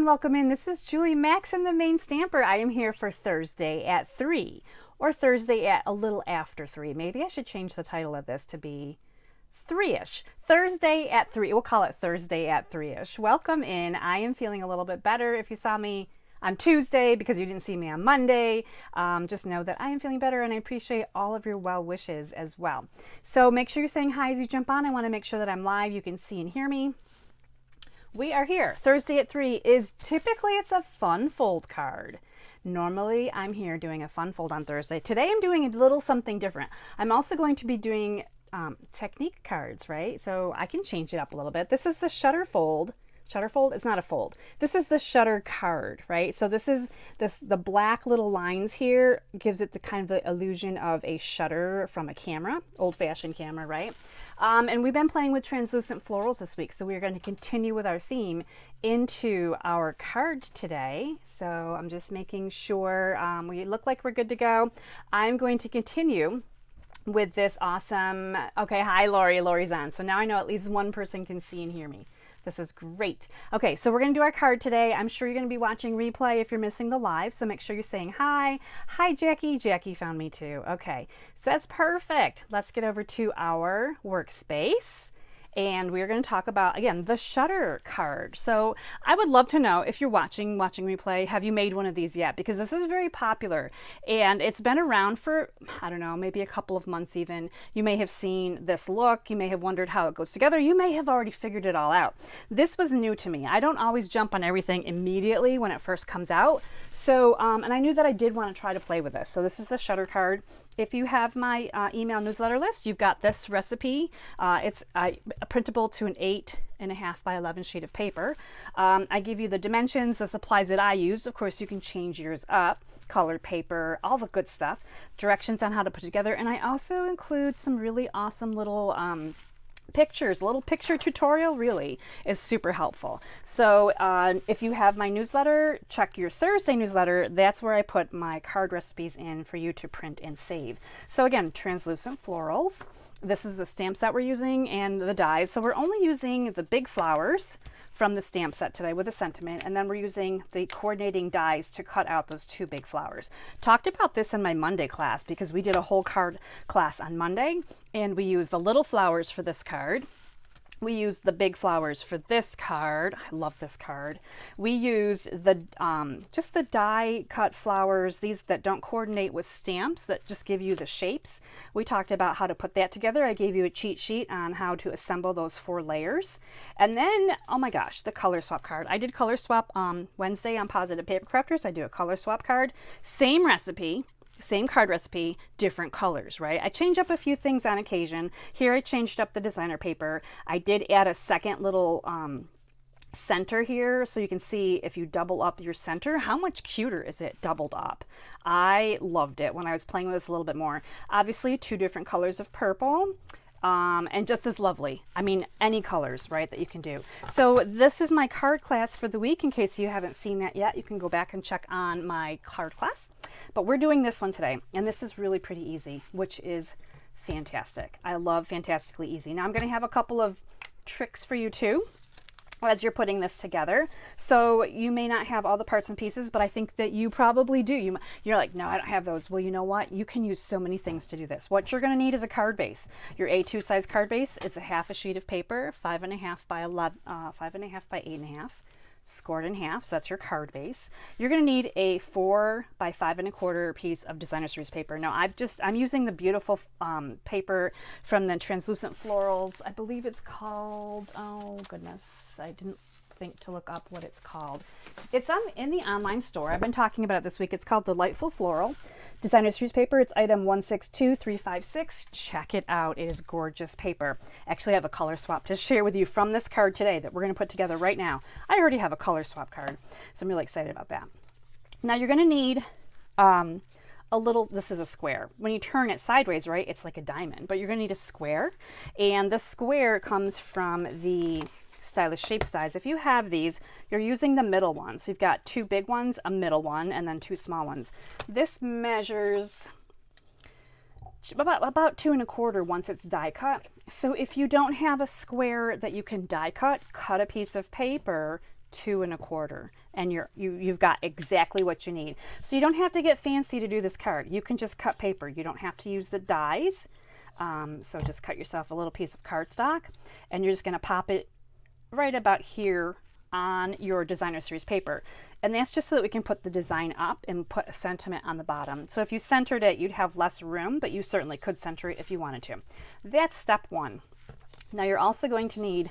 Welcome in. This is Julie Max and the Main Stamper. I am here for Thursday at 3 or Thursday at a little after 3. Maybe I should change the title of this to be 3-ish. Thursday at 3. We'll call it Thursday at 3-ish. Welcome in. I am feeling a little bit better. If you saw me on Tuesday because you didn't see me on Monday, just know that I am feeling better and I appreciate all of your well wishes as well. So make sure you're saying hi as you jump on. I want to make sure that I'm live. You can see and hear me. We are here. Thursday at 3 is typically it's a fun fold card. Normally I'm here doing a fun fold on Thursday. Today I'm doing a little something different. I'm also going to be doing technique cards, right? So I can change it up a little bit. This is the shutter fold. Shutter fold? It's not a fold. This is the shutter card, right? So this is the black little lines here gives it the kind of the illusion of a shutter from a camera, old-fashioned camera, right? And we've been playing with translucent florals this week, so we're going to continue with our theme into our card today. So I'm just making sure we look like we're good to go. I'm going to continue with this awesome, okay, hi Lori, Lori's on. So now I know at least one person can see and hear me. This is great. Okay, so we're going to do our card today. I'm sure you're going to be watching replay if you're missing the live, so make sure you're saying hi. Hi, Jackie. Jackie found me too. Okay, so that's perfect. Let's get over to our workspace. And we're going to talk about, again, the shutter card. So I would love to know if you're watching replay, have you made one of these yet? Because this is very popular and it's been around for, I don't know, maybe a couple of months even. You may have seen this look. You may have wondered how it goes together. You may have already figured it all out. This was new to me. I don't always jump on everything immediately when it first comes out. So, and I knew that I did want to try to play with this. So this is the shutter card. If you have my email newsletter list, you've got this recipe. It's printable to an 8.5 by 11 sheet of paper. I give you the dimensions, the supplies that I use. Of course, you can change yours up, colored paper, all the good stuff, directions on how to put it together. And I also include some really awesome little pictures. A little picture tutorial really is super helpful. So if you have my newsletter, check your Thursday newsletter. That's where I put my card recipes in for you to print and save. So again, translucent florals. This is the stamp set we're using and the dies. So we're only using the big flowers from the stamp set today with a sentiment, and then we're using the coordinating dies to cut out those two big flowers. Talked about this in my Monday class because we did a whole card class on Monday, and we used the little flowers for this card. We used the big flowers for this card. I love this card. We use the just the die cut flowers, these that don't coordinate with stamps, that just give you the shapes. We talked about how to put that together. I gave you a cheat sheet on how to assemble those 4 layers. And then, oh my gosh, the color swap card. I did color swap Wednesday on Positive Paper Crafters. I do a color swap card. Same recipe. Same card recipe, different colors, right? I change up a few things on occasion. Here I changed up the designer paper. I did add a second little center here, so you can see if you double up your center, how much cuter is it doubled up. I loved it when I was playing with this a little bit more. Obviously 2 different colors of purple. And just as lovely. I mean, any colors, right, that you can do. So this is my card class for the week. In case you haven't seen that yet, you can go back and check on my card class. But we're doing this one today, and this is really pretty easy, which is fantastic. I love fantastically easy. Now I'm going to have a couple of tricks for you too as you're putting this together. So you may not have all the parts and pieces, but I think that you probably do. You're like, no, I don't have those. Well, you know what? You can use so many things to do this. What you're going to need is a card base. Your A2 size card base. It's a half a sheet of paper, 5.5 by 11, 5.5 by 8.5. Scored in half, so that's your card base. You're going to need a 4 by 5.25 piece of designer series paper. Now I'm using the beautiful paper from the Translucent Florals. I believe it's called, oh goodness, I didn't think to look up what it's called. It's in the online store. I've been talking about it this week. It's called Delightful Floral Designer Series paper. It's item 162356. Check it out. It is gorgeous paper. Actually, I have a color swap to share with you from this card today that we're going to put together right now. I already have a color swap card, so I'm really excited about that. Now you're going to need a little, this is a square. When you turn it sideways, right, it's like a diamond, but you're going to need a square. And the square comes from the Stylish Shape Size. If you have these, you're using the middle one. So you've got 2 big ones, a middle one, and then 2 small ones. This measures about 2 1/4 once it's die cut. So if you don't have a square that you can die cut, cut a piece of paper 2 1/4. and you've got exactly what you need. So you don't have to get fancy to do this card. You can just cut paper. You don't have to use the dies. So just cut yourself a little piece of cardstock, and you're just going to pop it right about here on your designer series paper. And that's just so that we can put the design up and put a sentiment on the bottom. So if you centered it, you'd have less room, but you certainly could center it if you wanted to. That's step one. Now you're also going to need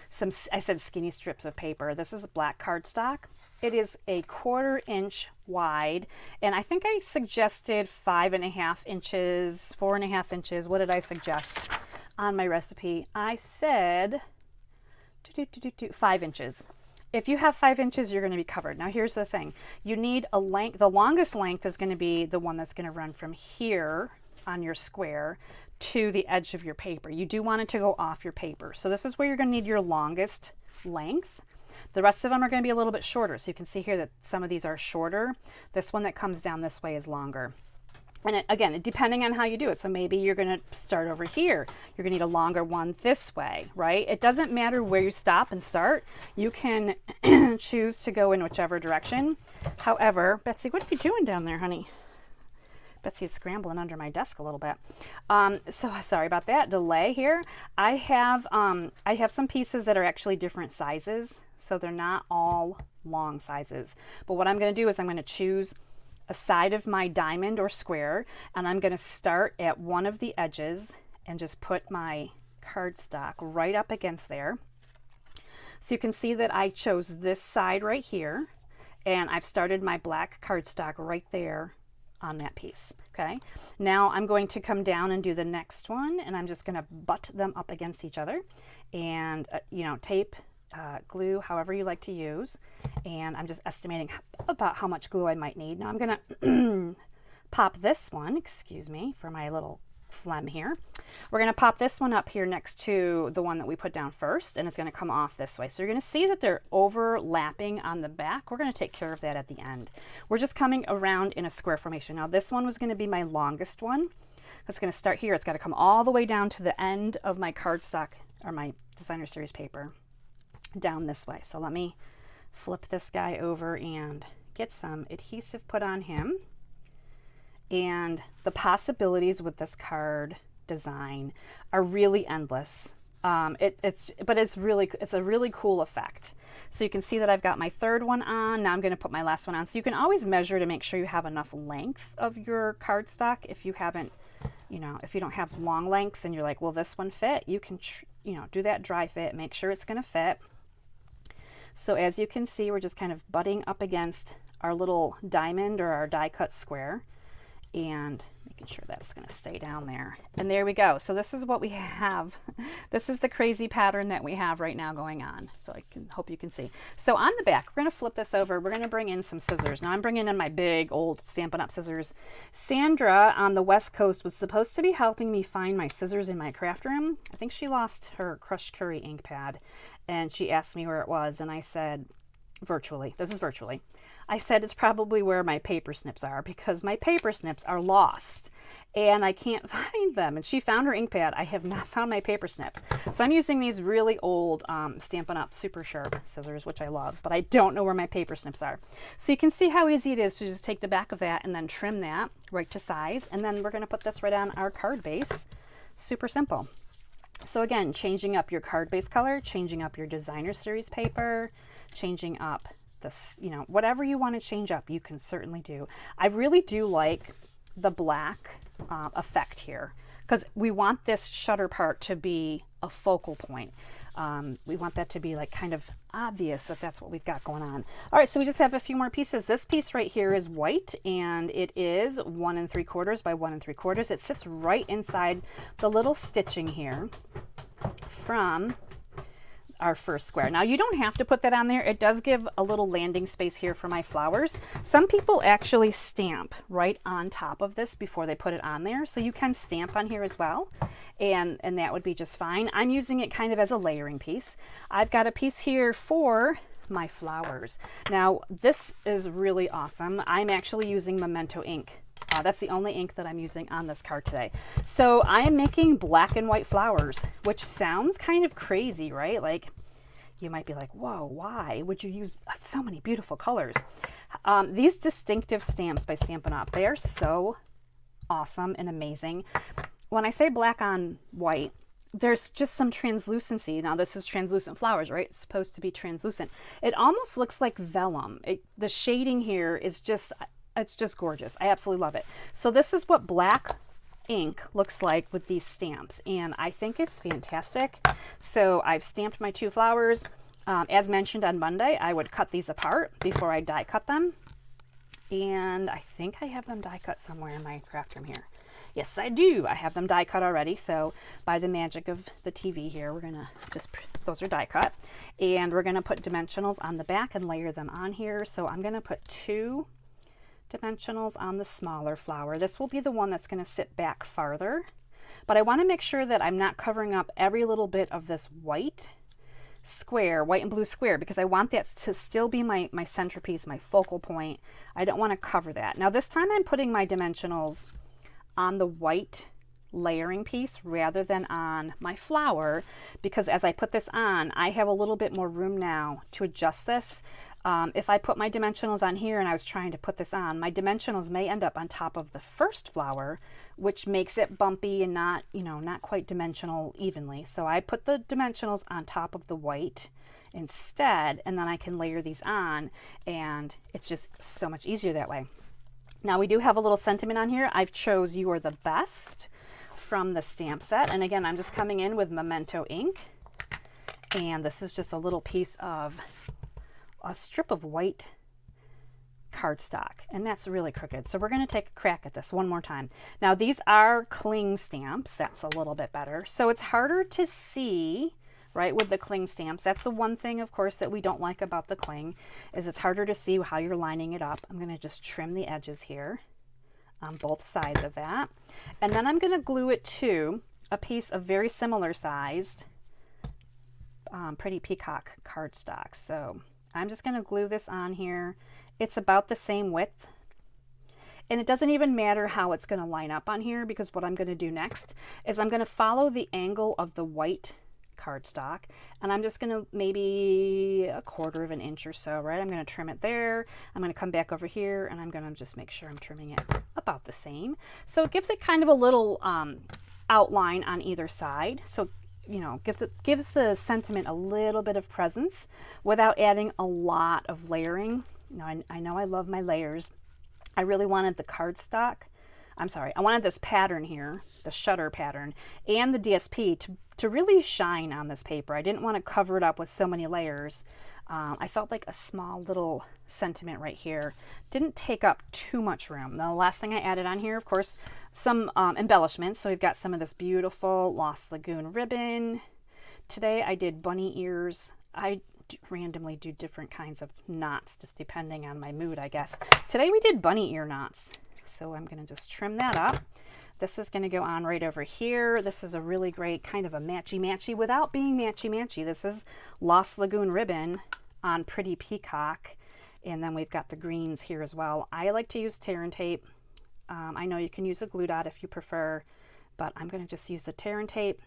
some, I said skinny strips of paper. This is black cardstock. It is a 1/4 inch wide, and I think I suggested 5.5 inches, 4.5 inches. What did I suggest on my recipe? I said 5 inches. If you have 5 inches, you're going to be covered. Now here's the thing. You need a length, the longest length is going to be the one that's going to run from here on your square to the edge of your paper. You do want it to go off your paper. So this is where you're going to need your longest length. The rest of them are going to be a little bit shorter. So you can see here that some of these are shorter. This one that comes down this way is longer. And again, depending on how you do it. So maybe you're going to start over here. You're going to need a longer one this way, right? It doesn't matter where you stop and start. You can choose to go in whichever direction. However, Betsy, what are you doing down there, honey? Betsy's scrambling under my desk a little bit. So sorry about that delay here. I have some pieces that are actually different sizes, so they're not all long sizes. But what I'm going to do is I'm going to choose a side of my diamond or square, and I'm going to start at one of the edges and just put my cardstock right up against there. So you can see that I chose this side right here, and I've started my black cardstock right there on that piece. Okay, now I'm going to come down and do the next one, and I'm just going to butt them up against each other, and you know, tape, glue, however you like to use, and I'm just estimating about how much glue I might need. Now I'm going to pop this one, excuse me for my little phlegm here. We're going to pop this one up here next to the one that we put down first, and it's going to come off this way. So you're going to see that they're overlapping on the back. We're going to take care of that at the end. We're just coming around in a square formation. Now this one was going to be my longest one. It's going to start here. It's got to come all the way down to the end of my cardstock or my designer series paper down this way. So let me flip this guy over and get some adhesive put on him. And the possibilities with this card design are really endless. It's a really cool effect. So you can see that I've got my third one on. Now I'm going to put my last one on. So you can always measure to make sure you have enough length of your cardstock. If you haven't, you know, if you don't have long lengths and you're like, will this one fit? You can, you know, do that dry fit, make sure it's going to fit. So as you can see, we're just kind of butting up against our little diamond or our die cut square, and making sure that's going to stay down there. And there we go. So this is what we have. This is the crazy pattern that we have right now going on. So I can hope you can see. So on the back, we're going to flip this over. We're going to bring in some scissors. Now I'm bringing in my big old Stampin' Up! Scissors. Sandra on the West Coast was supposed to be helping me find my scissors in my craft room. I think she lost her crushed curry ink pad, and she asked me where it was, and I said, virtually. This is virtually. I said it's probably where my paper snips are, because my paper snips are lost and I can't find them. And she found her ink pad. I have not found my paper snips. So I'm using these really old Stampin' Up! Super sharp scissors, which I love, but I don't know where my paper snips are. So you can see how easy it is to just take the back of that and then trim that right to size. And then we're going to put this right on our card base. Super simple. So again, changing up your card base color, changing up your designer series paper, changing up this, you know, whatever you want to change up, you can certainly do. I really do like the black effect here, because we want this shutter part to be a focal point. We want that to be like kind of obvious that that's what we've got going on. All right, so we just have a few more pieces. This piece right here is white, and it is 1 3/4 by 1 3/4. It sits right inside the little stitching here from our first square. Now you don't have to put that on there. It does give a little landing space here for my flowers. Some people actually stamp right on top of this before they put it on there. So you can stamp on here as well. And that would be just fine. I'm using it kind of as a layering piece. I've got a piece here for my flowers. Now this is really awesome. I'm actually using Memento ink. That's the only ink that I'm using on this card today. So I am making black and white flowers, which sounds kind of crazy, right? Like, You might be like, whoa, why would you use so many beautiful colors? These distinctive stamps by Stampin' Up, they are so awesome and amazing. When I say black on white, there's just some translucency. Now this is translucent flowers, right? It's supposed to be translucent. It almost looks like vellum. The shading here is just, it's just gorgeous. I absolutely love it. So this is what black ink looks like with these stamps, and I think it's fantastic. So I've stamped my 2 flowers. As mentioned on Monday, I would cut these apart before I die cut them, and I think I have them die cut somewhere in my craft room here. Yes, I do. I have them die cut already. So by the magic of the TV here, we're gonna just, those are die cut, and we're gonna put dimensionals on the back and layer them on here. So I'm gonna put 2 dimensionals on the smaller flower. This will be the one that's going to sit back farther, but I want to make sure that I'm not covering up every little bit of this white square, white and blue square, because I want that to still be my centerpiece, my focal point. I don't want to cover that. Now this time I'm putting my dimensionals on the white layering piece rather than on my flower, because as I put this on, I have a little bit more room now to adjust this. If I put my dimensionals on here and I was trying to put this on, my dimensionals may end up on top of the first flower, which makes it bumpy and not, you know, not quite dimensional evenly. So I put the dimensionals on top of the white instead, and then I can layer these on, and it's just so much easier that way. Now we do have a little sentiment on here. I've chose "You Are the Best" from the stamp set, and again, I'm just coming in with Memento ink, and this is just a little piece of a strip of white cardstock, and that's really crooked. So we're going to take a crack at this one more time. Now these are cling stamps. That's a little bit better. So it's harder to see, right, with the cling stamps. That's the one thing, of course, that we don't like about the cling, is it's harder to see how you're lining it up. I'm going to just trim the edges here on both sides of that. And then I'm going to glue it to a piece of very similar sized Pretty Peacock cardstock. So I'm just going to glue this on here. It's about the same width, and it doesn't even matter how it's going to line up on here, because what I'm going to do next is I'm going to follow the angle of the white cardstock, and I'm just going to maybe 1/4 of an inch or so, right? I'm going to trim it there. I'm going to come back over here, and I'm going to just make sure I'm trimming it about the same. So it gives it kind of a little outline on either side. So, you know, gives the sentiment a little bit of presence without adding a lot of layering. You know, I know I love my layers. I really wanted the cardstock. I wanted this pattern here, the shutter pattern, and the DSP to really shine on this paper. I didn't want to cover it up with so many layers. I felt like a small little sentiment right here didn't take up too much room. Now, the last thing I added on here, of course, some embellishments. So we've got some of this beautiful Lost Lagoon ribbon. Today I did bunny ears. I randomly do different kinds of knots, just depending on my mood, I guess. Today we did bunny ear knots. So I'm going to just trim that up. This is going to go on right over here. This is a really great kind of a matchy-matchy without being matchy-matchy. This is Lost Lagoon ribbon on Pretty Peacock. And then we've got the greens here as well. I like to use tear and tape. I know you can use a glue dot if you prefer, but I'm going to just use the tear and tape.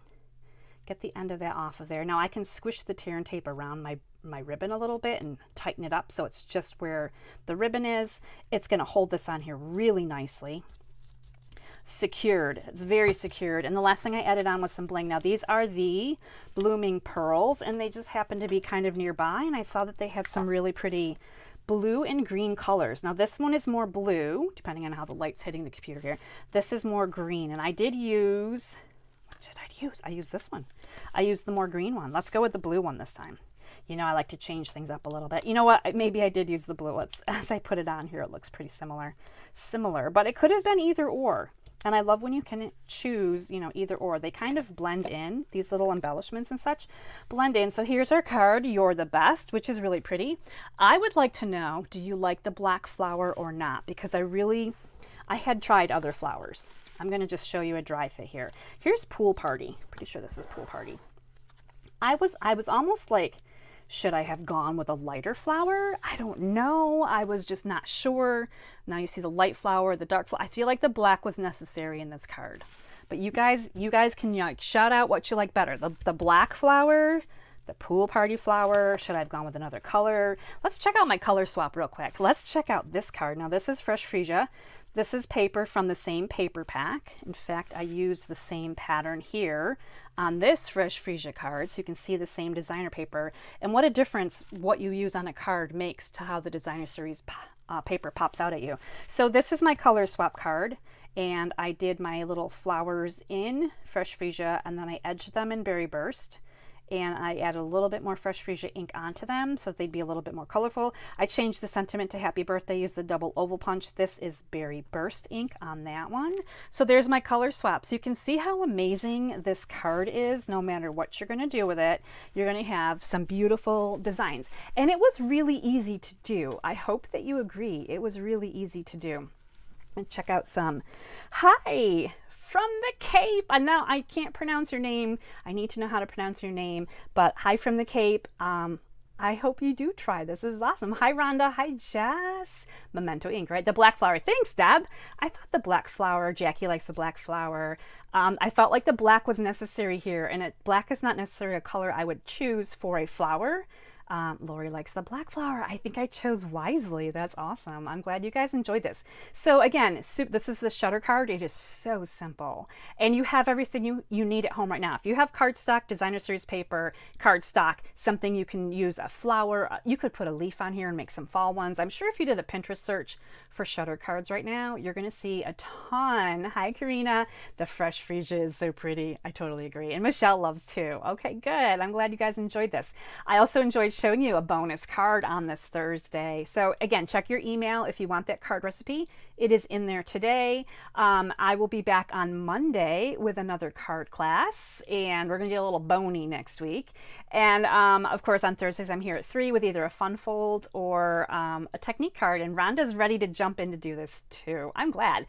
Get the end of that off of there. Now I can squish the tear and tape around my ribbon a little bit and tighten it up so it's just where the ribbon is. It's going to hold this on here really nicely. Secured. It's very secured. And the last thing I added on was some bling. Now these are the Blooming Pearls, and they just happened to be kind of nearby, and I saw that they had some really pretty blue and green colors. Now this one is more blue, depending on how the light's hitting the computer here. This is more green, and I did use, what did I use? I used this one. I used the more green one. Let's go with the blue one this time. You know, I like to change things up a little bit. You know what? Maybe I did use the blue. As I put it on here, it looks pretty similar, but it could have been either or. And I love when you can choose, you know, either or. They kind of blend in, these little embellishments and such blend in. So here's our card, You're the Best, which is really pretty. I would like to know, do you like the black flower or not? Because I had tried other flowers. I'm going to just show you a dry fit here. Here's Pool Party. Pretty sure this is Pool Party. I was almost like, should I have gone with a lighter flower? I don't know. I was just not sure. Now you see the light flower, the dark flower. I feel like the black was necessary in this card. But you guys can like shout out what you like better. The black flower, the pool party flower. Should I have gone with another color? Let's check out my color swap real quick. Let's check out this card. Now this is Fresh Freesia. This is paper from the same paper pack. In fact, I used the same pattern here on this Fresh Freesia card, so you can see the same designer paper. And what a difference what you use on a card makes to how the designer series paper pops out at you. So this is my color swap card, and I did my little flowers in Fresh Freesia, and then I edged them in Berry Burst. And I added a little bit more Fresh Freesia ink onto them so that they'd be a little bit more colorful. I changed the sentiment to Happy Birthday, used the double oval punch. This is Berry Burst ink on that one. So there's my color swap. So you can see how amazing this card is. No matter what you're going to do with it, you're going to have some beautiful designs. And it was really easy to do. I hope that you agree. It was really easy to do. And check out some. Hi! From the Cape. And now I can't pronounce your name. I need to know how to pronounce your name. But hi from the Cape. I hope you do try this. This is awesome. Hi Rhonda. Hi Jess. Memento ink, right? The black flower. Thanks, Deb. I thought the black flower. Jackie likes the black flower. I felt like the black was necessary here, and black is not necessarily a color I would choose for a flower. Lori likes the black flower. I think I chose wisely. That's awesome. I'm glad you guys enjoyed this. So again, this is the Shutter card. It is so simple. And you have everything you need at home right now. If you have cardstock, designer series paper, cardstock, something you can use a flower. You could put a leaf on here and make some fall ones. I'm sure if you did a Pinterest search for Shutter cards right now, you're going to see a ton. Hi, Karina. The Fresh Freesia is so pretty. I totally agree. And Michelle loves too. Okay, good. I'm glad you guys enjoyed this. I also enjoyed showing you a bonus card on this Thursday. So again, check your email if you want that card recipe. It is in there today. I will be back on Monday with another card class, and we're going to get a little bony next week. And of course, on Thursdays, I'm here at 3 with either a fun fold or a technique card. And Rhonda's ready to jump in to do this too. I'm glad.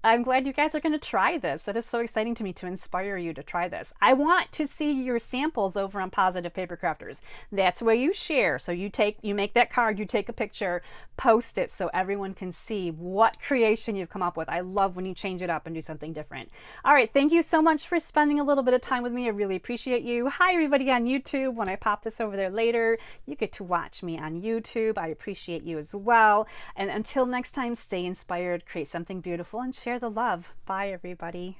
I'm glad you guys are going to try this. That is so exciting to me to inspire you to try this. I want to see your samples over on Positive Paper Crafters. That's where you share. So you make that card, you take a picture, post it so everyone can see what creation you've come up with. I love when you change it up and do something different. All right, thank you so much for spending a little bit of time with me. I really appreciate you. Hi everybody on YouTube. When I pop this over there later, you get to watch me on YouTube. I appreciate you as well. And until next time, stay inspired, create something beautiful, and share the love. Bye, everybody.